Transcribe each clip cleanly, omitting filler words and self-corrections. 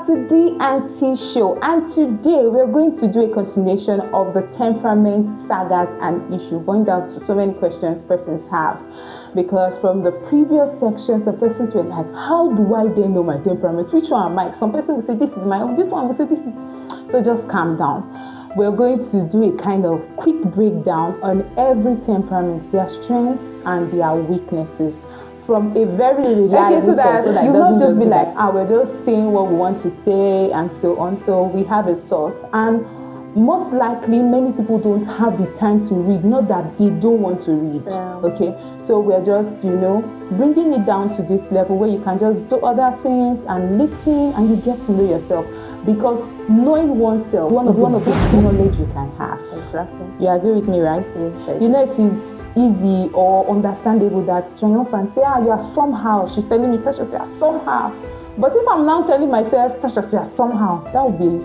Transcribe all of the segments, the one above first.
to D&T Show, and today we're going to do a continuation of the temperament sagas and issue, going down to so many questions persons have. Because from the previous sections, the persons were like, how do I then know my temperament? Which one am I? Some person will say, this is my own. This one will say, this is... So just calm down. We're going to do a kind of quick breakdown on every temperament, their strengths and their weaknesses, from a very reliable source, so that you not just be like, we're just saying what we want to say and so on. So we have a source, and most likely many people don't have the time to read, not that they don't want to read. Okay, so we're just bringing it down to this level where you can just do other things and listen, and you get to know yourself, because knowing oneself, one of the best knowledge you can have. Exactly. You agree with me, right? Yes. It is easy or understandable that triumphant say, you are somehow. She's telling me, Precious, you are somehow. But if I'm now telling myself, Precious, you are somehow, that would be,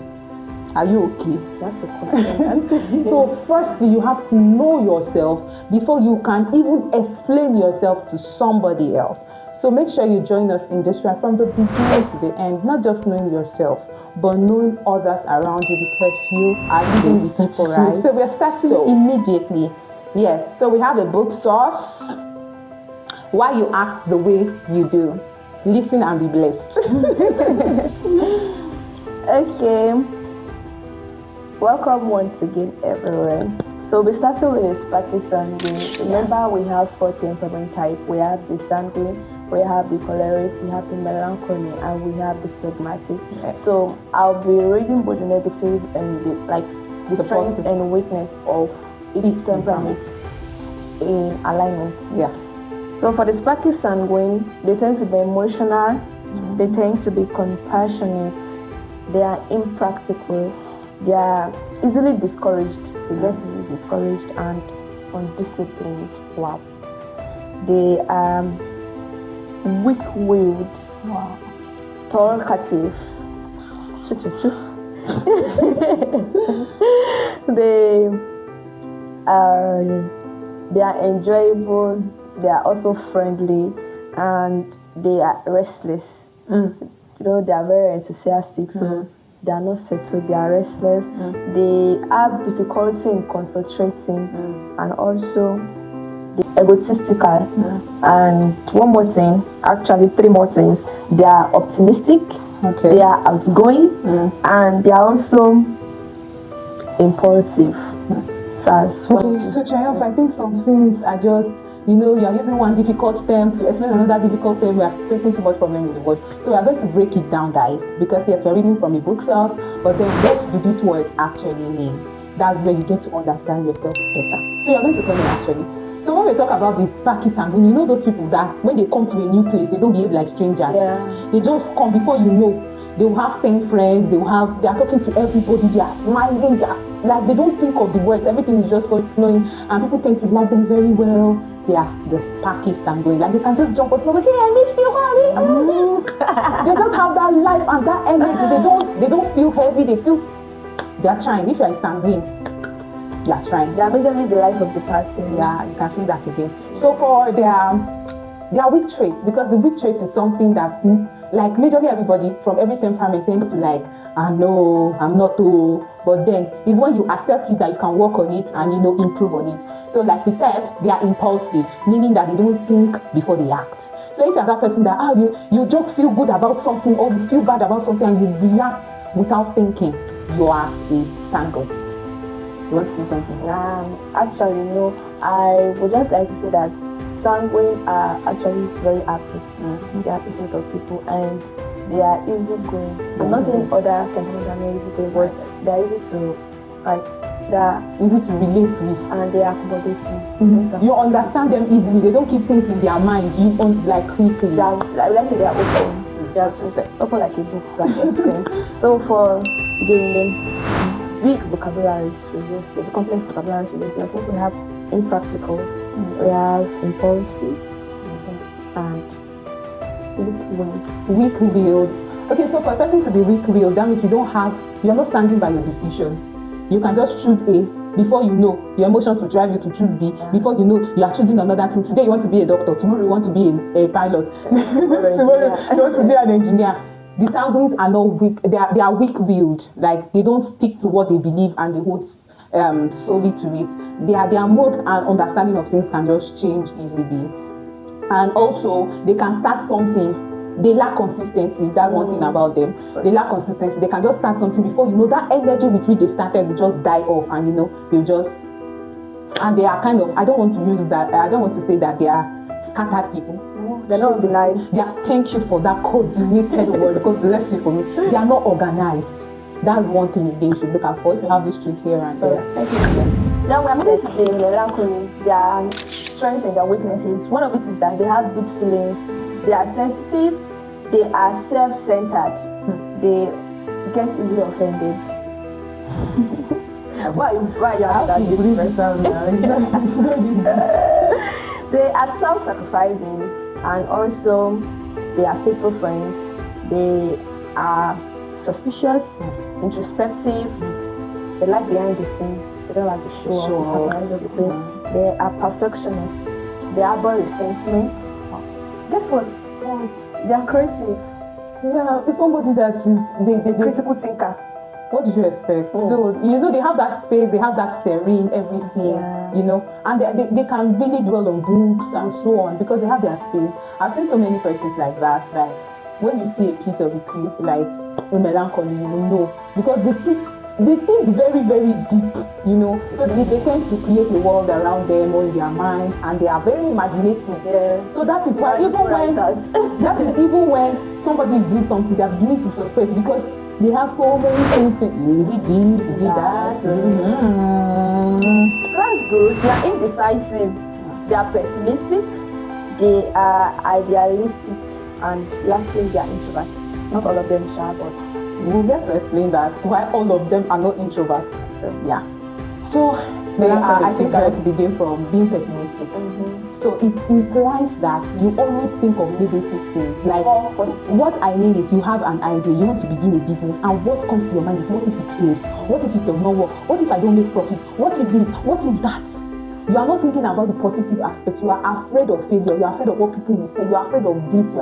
are you okay? That's a question. So firstly, you have to know yourself before you can even explain yourself to somebody else. So make sure you join us in this ride from the beginning to the end, not just knowing yourself, but knowing others around you, because you are living with people, right? So we're starting immediately. Yes, so we have a book source. Why you act the way you do. Listen and be blessed. Okay. Welcome once again, everyone. So we'll be starting with the sparky sanguine. Remember, we have 4 temperament types. We have the sanguine, we have the choleric, we have the melancholic, and we have the phlegmatic. Yes. So I'll be reading both the negative and the strengths and weakness of each temperament in alignment. Yeah. So for the sparky sanguine, they tend to be emotional, they tend to be compassionate, they are impractical, they are easily discouraged, they get easily discouraged and undisciplined. Wow. They are weak-willed, talkative. They are enjoyable, they are also friendly, and they are restless. They are very enthusiastic, so they are not settled, they are restless. They have difficulty in concentrating, and also they're egotistical. And one more thing, actually 3 more things. They are optimistic, they are outgoing, and they are also impulsive. Okay, so Triumph, I think some things are just, you're using one difficult term to explain another difficult term. We are creating too much problem with the word. So we are going to break it down, guys, because yes, we're reading from a book stuff, but then what do these words actually mean? That's where you get to understand yourself better. So you're going to come in actually. So when we talk about this sparky sanguine, those people that when they come to a new place, they don't behave like strangers. Yeah. They just come before you know. They will have 10 friends, they are talking to everybody, they are smiling, they don't think of the words, everything is just flowing, and people tend to like them very well. They are the sparky sanguine, they can just jump up and say, hey, I missed you, honey. They just have that life and that energy. They don't feel heavy, they are trying. If you are sanguine, you are trying. They are basically the life of the party. Yeah, you can feel that again. So for their weak traits, because the weak trait is something that's majorly everybody from every temperament tends to no, I'm not too. But then it's when you accept it that you can work on it and improve on it. So like we said, they are impulsive, meaning that they don't think before they act. So if you're that person that you just feel good about something or you feel bad about something and you react without thinking, you are a sanguine. You want to say something? Actually, no. I would just like to say that sanguine are actually very happy. They are decent of people and they are easygoing. I'm not saying other temperaments are not easygoing, but they are easy to they are easy to relate with, and they are accommodating. You understand them easily. They don't keep things in their mind. You quickly. Let's say they are open. They are open like a book to an extent. So for the weak vocabularies, the complex vocabularies, I think we have impractical, we have impulsive, and weak-willed. Okay, so for a person to be weak-willed, that means you're not standing by your decision. You can just choose A. Before you know, your emotions will drive you to choose B. Before you know, you are choosing another thing. Today you want to be a doctor, tomorrow you want to be a pilot, tomorrow you want to be an engineer. the sanguines are not weak. They are weak-willed. Like they don't stick to what they believe and they hold solely to it. Their mode and understanding of things can just change easily. And also they can start something. They lack consistency. That's one thing about them. They lack consistency. They can just start something before you know that energy with which they started will just die off, and they'll just. And they are kind of. I don't want to use that. I don't want to say that they are scattered people. They're not organized. Thank you for that coordinated word. God bless you for me. They are not organized. That's one thing you should look out for if you have this trait here and there. Thank you. Now we are going to be melancholy. Their strengths and their weaknesses. One of it is that they have deep feelings. They are sensitive. They are self-centered. They get easily offended. Why you have that difference? They are self-sacrificing, and also they are faithful friends. They are suspicious, introspective. They like behind the scene. They don't like the show. They are perfectionists. They harbor resentments. Guess what? They are creative. Yeah, it's somebody that is the Critical thinker. What did you expect? So they have that space, they have that serene everything, and they can really dwell on books and so on because they have their space. I've seen so many persons like that. Like when you see a piece of like a melancholy, because they think very, very deep, so they tend to create a world around them or in their minds, and they are very imaginative. Yeah. So that is why even when somebody is doing something, they are beginning to suspect because they have so many things. Is it this? Is it that? That's good. They are indecisive. They are pessimistic. They are idealistic, and lastly, they are introverts. Not all of them shall, but we'll get to explain that why all of them are not introverts. So I think I want to begin from being pessimistic. So it implies that you always think of negative things. Like what I mean is you have an idea, you want to begin a business, and what comes to your mind is what if it fails? What if it does not work? What if I don't make profit? What if this? What if that? You are not thinking about the positive aspects. You are afraid of failure. You are afraid of what people will say. You are afraid of this.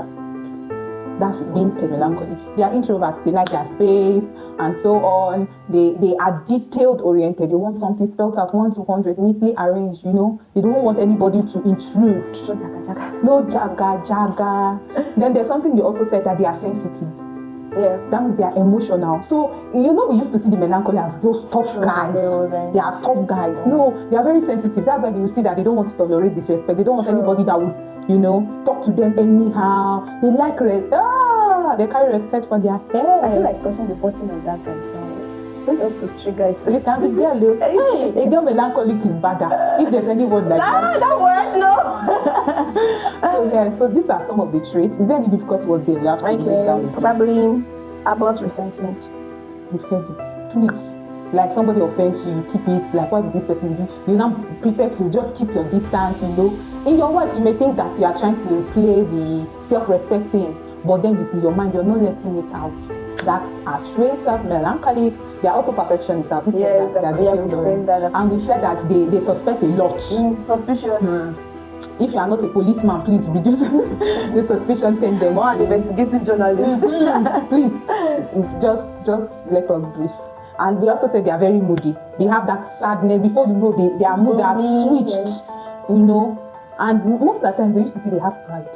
That's being melancholic. They are introverts. They like their space and so on. They are detailed oriented. They want something spelled out 1 to 100, neatly arranged. They don't want anybody to intrude. No jaga. Then there's something you also said that they are sensitive. Yeah, that means they are emotional. So we used to see the melancholy as those tough guys. They are tough guys. No, they are very sensitive. That's why you see that they don't want to tolerate disrespect. They don't want anybody that would talk to them anyhow. They like they carry respect for their head. I feel like pressing the button of that time somewhere. Just to trigger it. It can be girl. Hey, a girl melancholic is better. If there's any word like that. That word, no. So these are some of the traits. Is there any difficult words they have to break down? Probably about resentment. You've heard it. Please. Like somebody offends you, you keep it. Like what did this person do? You now prefer to just keep your distance, In your words, you may think that you are trying to play the self-respect thing, but then it's in your mind, you're not letting it out. That's a trait of melancholy. They are also perfectionists. And we said that they suspect a lot. Suspicious. If you are not a policeman, please reduce the suspicion tendency. More investigative journalist. Please, just let us brief. And we also said they are very moody. They have that sadness. Before you know, their mood are switched. And most of the time, they used to say they have pride.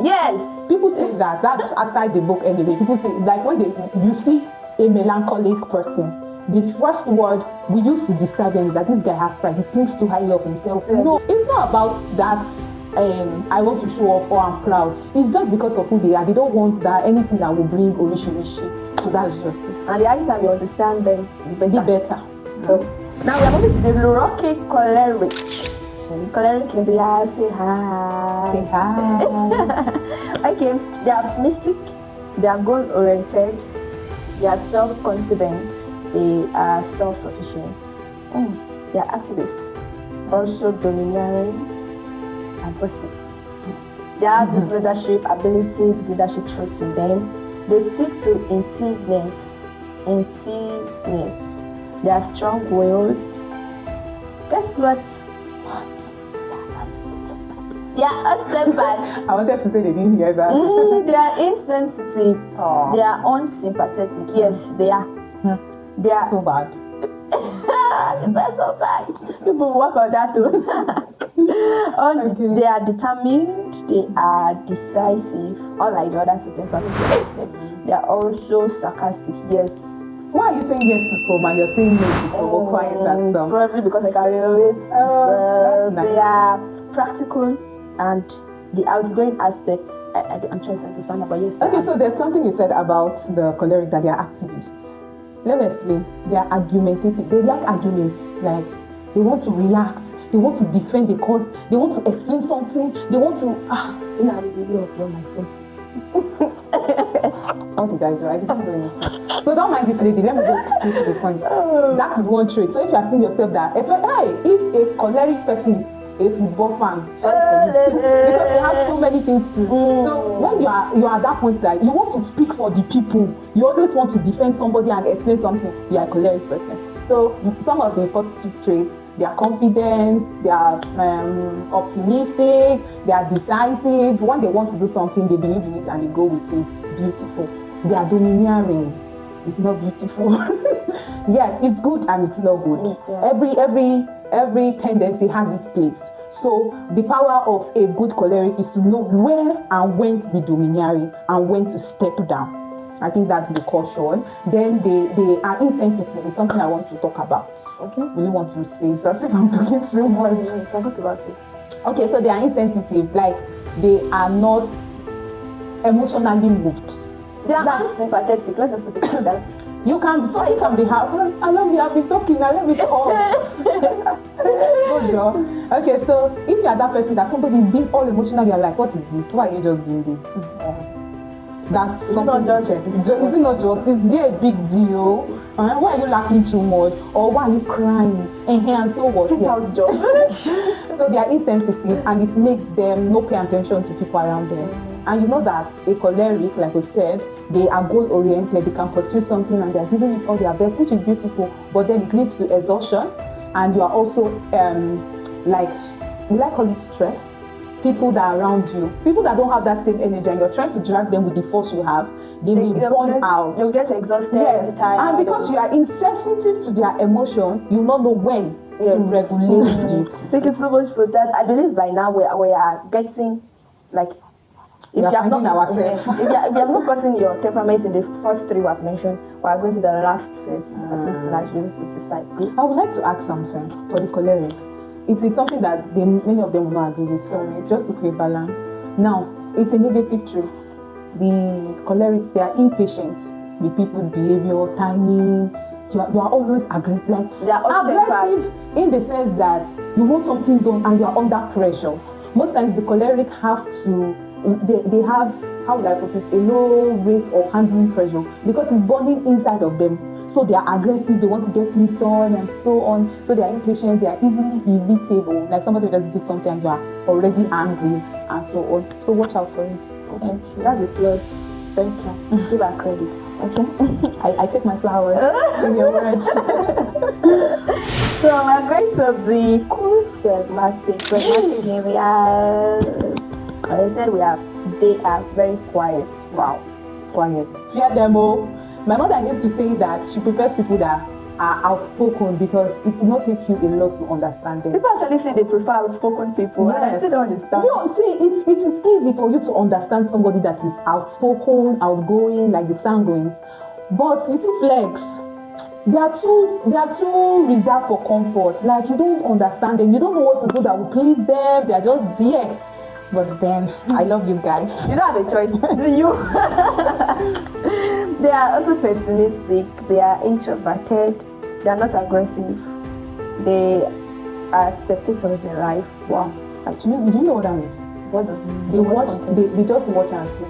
Yes. People say that. That's aside the book anyway. People say, like when you see a melancholic person, the first word we use to describe them is that this guy has pride. He thinks too highly of himself. No, it's not about that. I want to show off or I'm proud. It's just because of who they are. They don't want that anything that will bring orishi. So that's just it. And the only time you understand them, the better. So now we are moving to the neurotic choleric. Choleric in the house, say hi. Say hi. Okay, they are optimistic, they are goal-oriented, they are self-confident, they are self-sufficient, they are activists, also domineering and bossy. They have this leadership ability, this leadership traits in them. They stick to intiveness. They are strong-willed. Guess what? They are hot-tempered. I wanted to say they didn't hear that. They are insensitive. Oh. They are unsympathetic. Yes, they are. They are So bad. It's not so bad. People work on that too. Okay. They are determined. They are decisive. Unlike the other two temperaments, they are also sarcastic. Yes. Why are you saying yes to some and you're saying no to some or quiet at some? Probably because I can relate. That's nice. They are practical and the outgoing aspect. I'm trying to understand about yes. Okay, so there's something you said about the choleric that they are activists. Let me explain. They are argumentative. They like arguments. Like they want to react. They want to defend the cause. They want to explain something. They want to I really upload my phone. How did I do? I didn't do anything. So don't mind this lady. Let me go straight to the point. That is one trait. So if you are seeing yourself that, if a choleric person is a football fan, sorry for you, because they have so many things to. So when you are at that point that you want to speak for the people, you always want to defend somebody and explain something. You are a choleric person. So some of the positive traits: they are confident, they are optimistic, they are decisive. When they want to do something, they believe in it and they go with it. Beautiful. They are domineering. It's not beautiful. Yes, it's good and it's not good. Every tendency has its place. So the power of a good choleric is to know where and when to be domineering and when to step down. I think that's the caution. Then they are insensitive. It's something I want to talk about. Okay. Really want to say. So as if I'm talking too much. Talk about it. Okay, so they are insensitive. Like they are not emotionally moved. They are unsympathetic. Let's just put it like that. You can be happy. I love you. I've been talking. I love you. Good job. Okay, so if you are that person that somebody is being all emotional, you're like, what is this? Why are you just doing this? That's something not just. Is it not just? Is there a big deal? Why are you laughing too much? Or why are you crying? And so what? So they are insensitive, and it makes them not pay attention to people around them. And you know that a choleric, like we said, they are goal-oriented. They can pursue something and they are giving it all their best, which is beautiful. But then it leads to exhaustion, and you are also we like call it stress. People that are around you, people that don't have that same energy, and you're trying to drag them with the force you have, they may burn out. You'll get exhausted. Yes, and because you are insensitive to their emotion, you not know when to regulate it. Thank you so much for that. I believe by now we are getting like. If you have not gotten your temperament in the first three we have mentioned, we are going to the last phase. To decide. I would like to add something for the cholerics. It is something that many of them will not agree with. So just to create balance. Now, it's a negative trait. The cholerics, they are impatient with people's behavior, timing. You are always aggressive. Like aggressive in the sense that you want something done and you are under pressure. Most times the choleric have to. They have, how would I put it, a low rate of handling pressure because it's burning inside of them. So they are aggressive, they want to get things done and so on. So they are impatient, they are easily irritable. Like somebody will just do something and you are already angry and so on. So watch out for it. Okay. That's a plus. Thank you. Give her credit. Okay. I take my flowers in your words. So we're going to the cool phlegmatic area. I said they are very quiet. Wow, quiet. Fear them all. My mother used to say that she prefers people that are outspoken because it will not take you a lot to understand them. People actually say they prefer outspoken people, and I still don't understand. No, see, it is easy for you to understand somebody that is outspoken, outgoing, like the Sanguine. But you see, flex, they are too reserved for comfort. Like you don't understand them. You don't know what to do that will please them. They are just there. But then, I love you guys. You don't have a choice, do you? They are also pessimistic. They are introverted. They are not aggressive. They are spectators in life. Wow. Actually, do you know what that means? What does it mean? They just watch and see.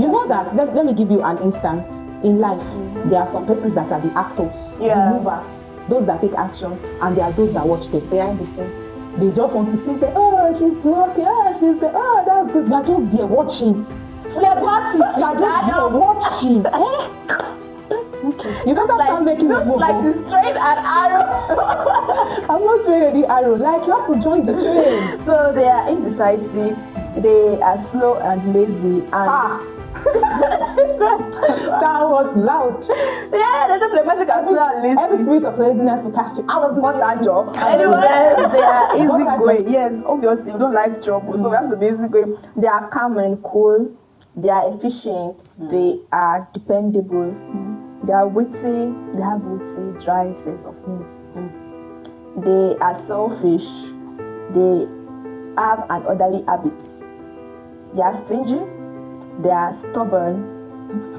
You know that, let me give you an instance. In life, there are some persons that are the actors, the movers, those that take actions, and there are those that watch them behind the scene. They just want to see the, she's lucky, she's the, that's good. They're just there watching. Phlegmatic, they're just there watching. You better start making a move. Like she's trained an arrow. I'm not training the arrow. Like you have to join the train. So they are indecisive. They are slow and lazy. And that was loud. Yeah, there's a phlegmatic and slow and lazy. Every spirit of laziness will cast you out of the that job. Anyway, they are easygoing. Yes, obviously, you don't like trouble, so that's to be easygoing. They are calm and cool. They are efficient. They are dependable. They are witty. They have witty, dry sense of humor. They are selfish. They have an orderly habit. They are stingy. They are stubborn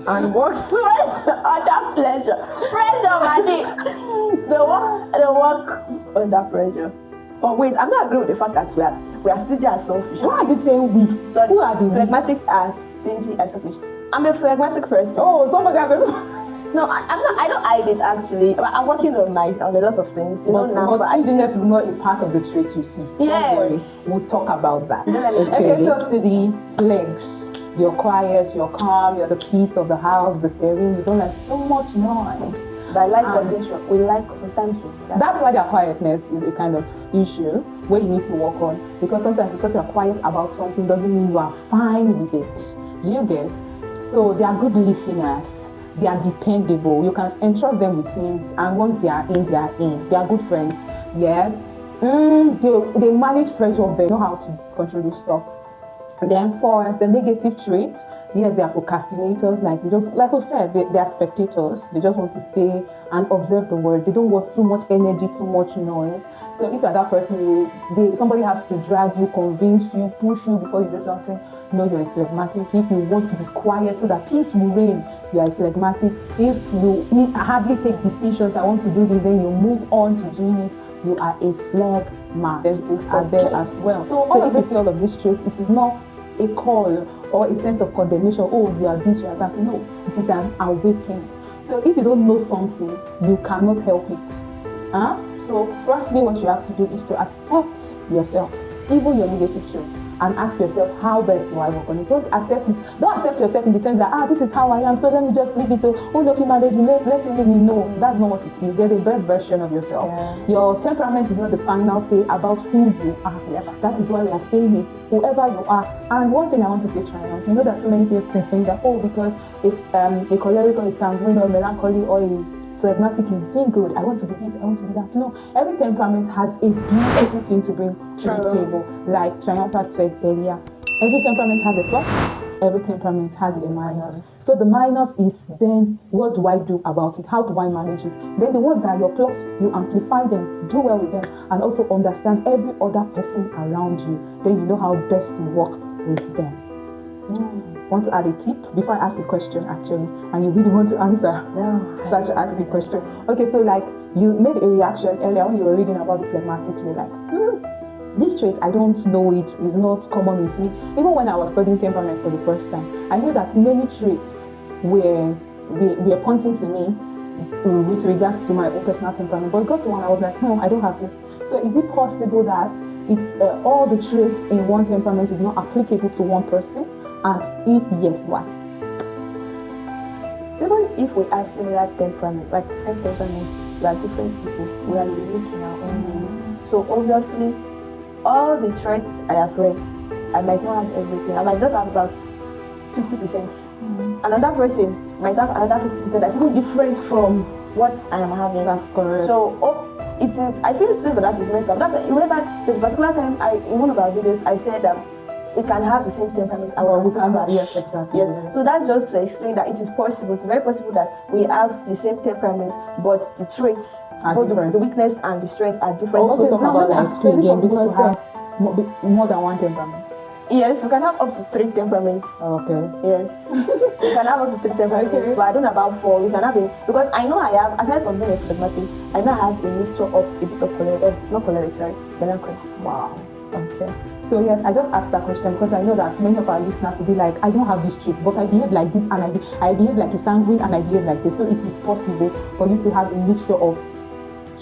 and work under pleasure. Pressure, money. They work under pressure. But wait, I'm not agreeing with the fact that we are stingy and selfish. Why are you saying we? Sorry, who are the phlegmatics are stingy and selfish. I'm a phlegmatic person. Oh, somebody has No, I'm not. I don't hide it actually. I'm working on a lot of things. You know now. But stinginess is not a part of the traits you see. Yes. Don't worry. We'll talk about that. Okay, so to the legs. You're quiet, you're calm, you're the peace of the house, the serene. You don't like so much noise. But I like concentration. We like sometimes. That's why their quietness is a kind of issue where you need to work on. Because sometimes because you're quiet about something doesn't mean you are fine with it. Do you get? So they are good listeners. They are dependable. You can entrust them with things, and once they are in, they are in. They are good friends. Yes. They manage pressure. They know how to control stuff. Then for the negative traits, yes, they are procrastinators. Like we said, they are spectators. They just want to stay and observe the world. They don't want too much energy, too much noise. So if you're that person, somebody has to drag you, convince you, push you before you do something. No, you're a phlegmatic. If you want to be quiet so that peace will reign, you are a phlegmatic. If you hardly take decisions, I want to do this, then you move on to doing it. You are a phlegmatic. Are there as well. So if you see all of these traits, it is not a call or a sense of condemnation. Oh, you are this, you are that. No, it is an awakening. So if you don't know something, you cannot help it. So firstly, what you have to do is to accept yourself, even your negative traits, and ask yourself, how best do I work on it? Don't accept it. Don't accept yourself in the sense that, this is how I am, so let me just leave it to, let him manage me, let him leave me. No, that's not what it is. You're the best version of yourself. Yeah. Your temperament is not the final say about who you are. Yeah. That is why we are saying it, whoever you are. And one thing I want to say, Triumph, you know that so many people think that, because if a choleric or a sanguine or melancholy or a phlegmatic is doing good, I want to be this, I want to be that. No, every temperament has a beautiful thing to bring to the table. Like Triumph had said earlier, every temperament has a plus, every temperament has a minus. So the minus is then, what do I do about it? How do I manage it? Then the ones that are your plus, you amplify them, do well with them, and also understand every other person around you. Then you know how best to work with them. Want to add a tip before I ask the question actually, and you really want to answer? So I should ask the question. Okay, so like you made a reaction earlier when you were reading about the phlegmatic, you're like, this trait, I don't know it, is not common with me. Even when I was studying temperament for the first time, I knew that many traits were pointing to me with regards to my own personal temperament. But it got to one, I was like, no, I don't have this. So is it possible that it's all the traits in one temperament is not applicable to one person? And if yes, why? Even if we have similar temperaments, like the same temperament, we are different people. We are unique in our own way. So obviously, all the traits I have read, I might not have everything. I might just have about 50%. Another person might have another 50% that's even different from what I am having. That's correct. So it is. I feel that is messed up. That's why. Remember, there's a particular time in one of our videos I said that we can have the same temperament and yes, exactly. Yes. So that's just to explain that it is possible. It's very possible that we have the same temperament, but the traits, both the weakness and the strength are different. Also talk about extreme again, because have more than one temperament. Yes, we can have up to 3 temperaments. Okay. Yes. We can have up to 3 temperaments. Okay. But I don't know about 4. We can have it because I know I have, aside from being a phlegmatic, I now have a mixture of a bit of melancholic. Wow. Okay. So yes, I just asked that question because I know that many of our listeners will be like, I don't have these traits, but I behave like this, and I behave like a sanguine, and I behave like this. So it is possible for you to have a mixture of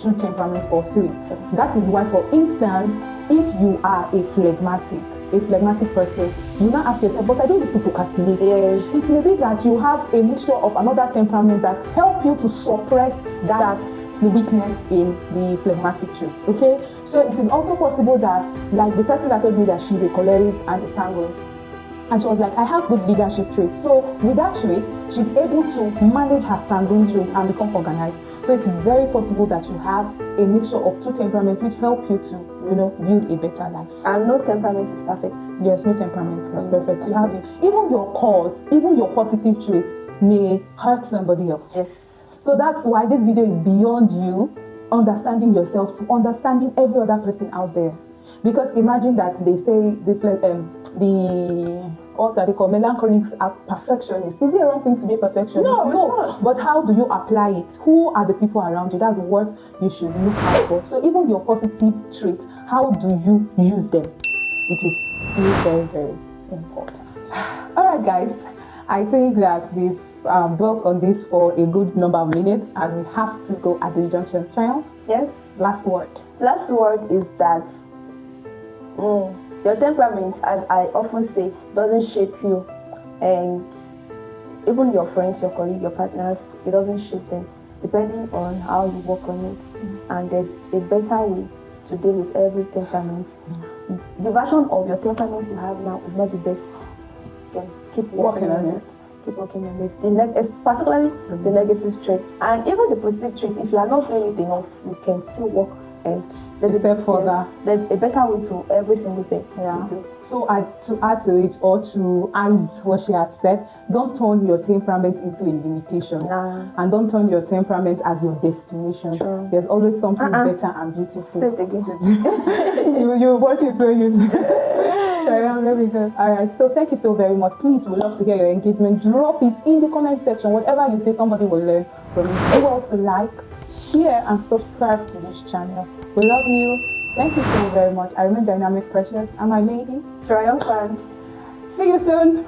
2 temperaments or 3. That is why, for instance, if you are a phlegmatic, a phlegmatic person, you now ask yourself, but I don't used to procrastinate. Yes. It may be that you have a mixture of another temperament that help you to suppress the weakness in the phlegmatic trait. Okay, so it is also possible that, like the person that told me that she's a choleric and a sanguine, and she was like, I have good leadership traits. So with that trait, she's able to manage her sanguine trait and become organized. So it is very possible that you have a mixture of two temperaments which help you to, build a better life. And no temperament is perfect. Yes, no temperament is perfect. You have even your cause, even your positive traits may hurt somebody else. Yes. So that's why this video is beyond you understanding yourself to understanding every other person out there. Because imagine that they say what are they called? Melancholics are perfectionists. Is it a wrong thing to be a perfectionist? No. But how do you apply it? Who are the people around you? That's what you should look out for. So even your positive traits, how do you use them? It is still very, very important. All right, guys. I think that we've dwelt on this for a good number of minutes, and we have to go at this junction. Triumph? Yes. Last word. Last word is that your temperament, as I often say, doesn't shape you, and even your friends, your colleagues, your partners, it doesn't shape them, depending on how you work on it. And there's a better way to deal with every temperament. The version of your temperament you have now is not the best. You can keep working on it. Keep working on it. Particularly the negative traits, and even the positive traits. If you are not doing it enough, you can still work. And there's a better way to every single thing. Yeah. So to add to it, or to add what she had said, don't turn your temperament into a limitation, and don't turn your temperament as your destination. Sure. There's always something better and beautiful. Say it again. you watch it when you. Let me go. All right. So thank you so very much. Please, we love to hear your engagement. Drop it in the comment section. Whatever you say, somebody will learn from it. Do well to like, share, and subscribe to this channel. We love you. Thank you so very much. I remain Dynamic Precious. I'm my lady. Triumphant. See you soon.